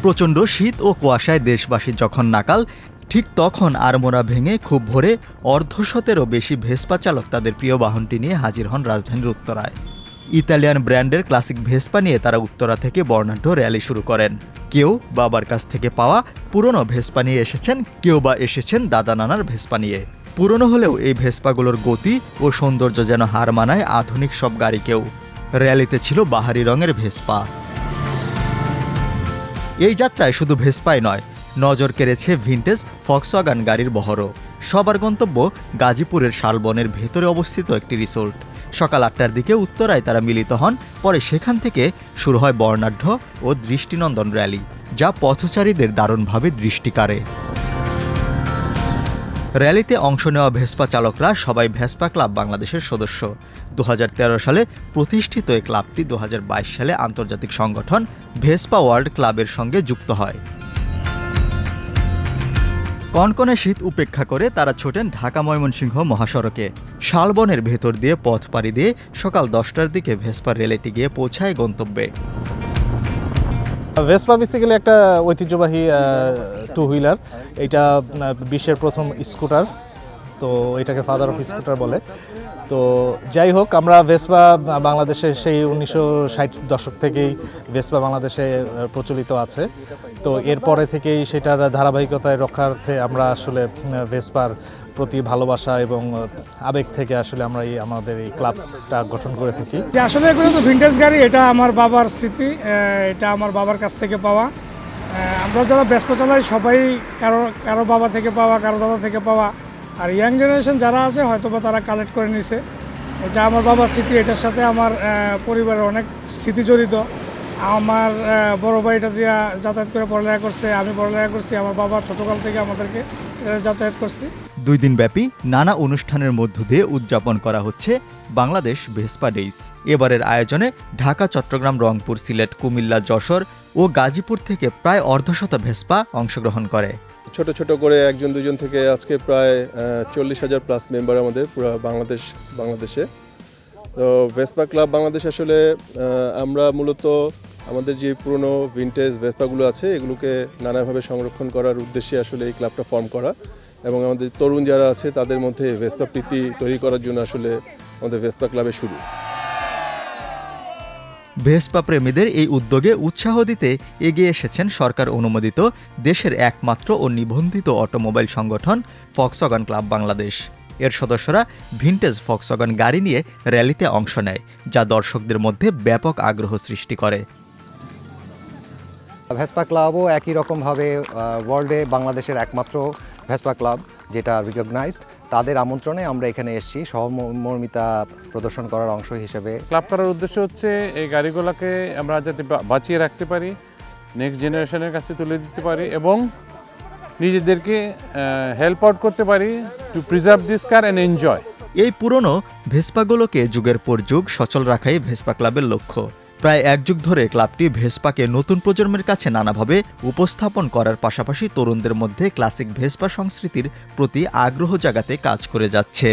প্রচণ্ড শীত ও কুয়াশায় দেশবাসী যখন নাকাল, ঠিক তখন আড়মোড়া ভেঙে খুব ভোরে অর্ধশতেরও বেশি ভেসপা চালক তাদের প্রিয় বাহনটি নিয়ে হাজির হন রাজধানীর উত্তরায়। ইতালিয়ান ব্র্যান্ডের ক্লাসিক ভেসপা নিয়ে তারা উত্তরা থেকে বর্ণাঢ্য র্যালি শুরু করেন। কেউ বাবার কাছ থেকে পাওয়া পুরনো ভেসপা নিয়ে এসেছেন, কেউ বা এসেছেন দাদা নানার ভেসপা নিয়ে। পুরনো হলেও এই ভেসপাগুলোর গতি ও সৌন্দর্য যেন হার মানায় আধুনিক সব গাড়িকেও। র্যালিতে ছিল বাহারি রঙের ভেসপা। এই যাত্রায় শুধু ভেসপাই নয়, নজর কেড়েছে ভিনটেজ ফক্সওয়াগন গাড়ির বহরও। সবার গন্তব্য গাজীপুরের শালবনের ভেতরে অবস্থিত একটি রিসোর্ট। সকাল ৮টার দিকে উত্তরায় তারা মিলিত হন, পরে সেখান থেকে শুরু হয় বর্ণাঢ্য ও দৃষ্টিনন্দন র্যালি, যা পথচারীদের দারুণভাবে দৃষ্টি কাড়ে। র্যালিতে অংশ নেওয়া ভেসপা চালকরা সবাই ভেসপা ক্লাব বাংলাদেশের সদস্য। ২০১৩ সালে প্রতিষ্ঠিত এই ক্লাবটি ২০২২ সালে আন্তর্জাতিক সংগঠন ভেসপা ওয়ার্ল্ড ক্লাবের সঙ্গে যুক্ত হয়। কনকনে শীত উপেক্ষা করে তারা ছোটেন ঢাকা ময়মনসিংহ মহাসড়কে। শালবনের ভেতর দিয়ে পথ পাড়ি দিয়ে সকাল ১০টার দিকে ভেসপা রেলেটি গিয়ে পৌঁছায় গন্তব্যে। ভেসপা বেসিক্যালি একটা ঐতিহ্যবাহী টু হুইলার। এটা বিশ্বের প্রথম স্কুটার, তো এটাকে ফাদার অফ স্কুটার বলে। তো যাই হোক, আমরা ভেসপা বাংলাদেশে সেই ১৯৬০ দশক থেকেই ভেসপা বাংলাদেশে প্রচলিত আছে। তো এরপরে থেকেই সেটার ধারাবাহিকতায় রক্ষার্থে আমরা আসলে ভেসপার প্রতি ভালোবাসা এবং আবেগ থেকে আসলে আমরা আমাদের এই ক্লাবটা গঠন করে থাকি। আসলে এগুলো তো ভিনটেজ গাড়ি, এটা আমার বাবার স্মৃতি, এটা আমার বাবার কাছ থেকে পাওয়া। আমরা যারা ভেসপা চালাই সবাই কারো বাবা থেকে পাওয়া, কারো দাদা থেকে পাওয়া, আর ইয়াং জেনারেশন যারা আছে হয়তো বা তারা কালেক্ট করে নিছে। এটা আমার বাবার স্মৃতি, এটার সাথে আমার পরিবারের অনেক স্মৃতি জড়িত। আমার বড় ভাই এটা দিয়ে যাতায়াত করে পড়ালেখা করছে, আমি পড়ালেখা করছি, আমার বাবা ছোটকাল থেকে আমাদেরকে যাতায়াত করছি। ২ দিনব্যাপী নানা অনুষ্ঠানের মধ্য দিয়ে উদযাপন করা হচ্ছে বাংলাদেশ ভেসপা ডেইস। এবারের আয়োজনে ঢাকা, চট্টগ্রাম, রংপুর, সিলেট, কুমিল্লা, যশোর ও গাজীপুর থেকে প্রায় অর্ধশত ভেসপা অংশগ্রহণ করে। ছোট ছোট করে একজন দুজন থেকে আজকে প্রায় ৪০,০০০ প্লাস মেম্বার আমাদের পুরো বাংলাদেশে। তো ভেসপা ক্লাব বাংলাদেশ আসলে আমরা মূলত আমাদের যে পুরনো ভিনটেজ ভেসপাগুলো আছে এগুলোকে নানাভাবে সংরক্ষণ করার উদ্দেশ্যে আসলে এই ক্লাবটা ফর্ম করা, এবং আমাদের তরুণ যারা আছে তাদের মধ্যে ভেসপা প্রীতি তৈরি করার জন্য আসলে আমাদের ভেসপা ক্লাবের শুরু। ভেসপা প্রেমীদের এই উদ্যোগে উৎসাহ দিতে এগিয়ে এসেছেন সরকার অনুমোদিত দেশের একমাত্র ও নিবন্ধিত অটোমোবাইল সংগঠন ফক্সওয়াগন ক্লাব বাংলাদেশ। এর সদস্যরা ভিনটেজ ফক্সওয়াগন গাড়ি নিয়ে র্যালিতে অংশ নেয়, যা দর্শকদের মধ্যে ব্যাপক আগ্রহ সৃষ্টি করে। ভেসপা ক্লাবও একই রকমভাবে ওয়ার্ল্ডে বাংলাদেশের একমাত্র ভেসপা ক্লাব যেটা রিকগনাইজড, তাদের আমন্ত্রণে আমরা এখানে এসেছি সহমর্মিতা প্রদর্শন করার অংশ হিসেবে। ক্লাব করার উদ্দেশ্য হচ্ছে এই গাড়িগুলোকে আমরা যাতে বাঁচিয়ে রাখতে পারি, নেক্সট জেনারেশনের কাছে তুলে দিতে পারি এবং নিজেদেরকে হেল্প আউট করতে পারি two preserve this car and enjoy. এই পুরনো ভেসপাগুলোকে যুগের পর যুগ সচল রাখাই ভেসপা ক্লাবের লক্ষ্য। প্রায় এক যুগ ধরে ক্লাবটি ভেসপাকে নতুন প্রজন্মের কাছে নানাভাবে উপস্থাপন করার পাশাপাশি তরুণদের মধ্যে ক্লাসিক ভেসপা সংস্কৃতির প্রতি আগ্রহ জাগাতে কাজ করে যাচ্ছে।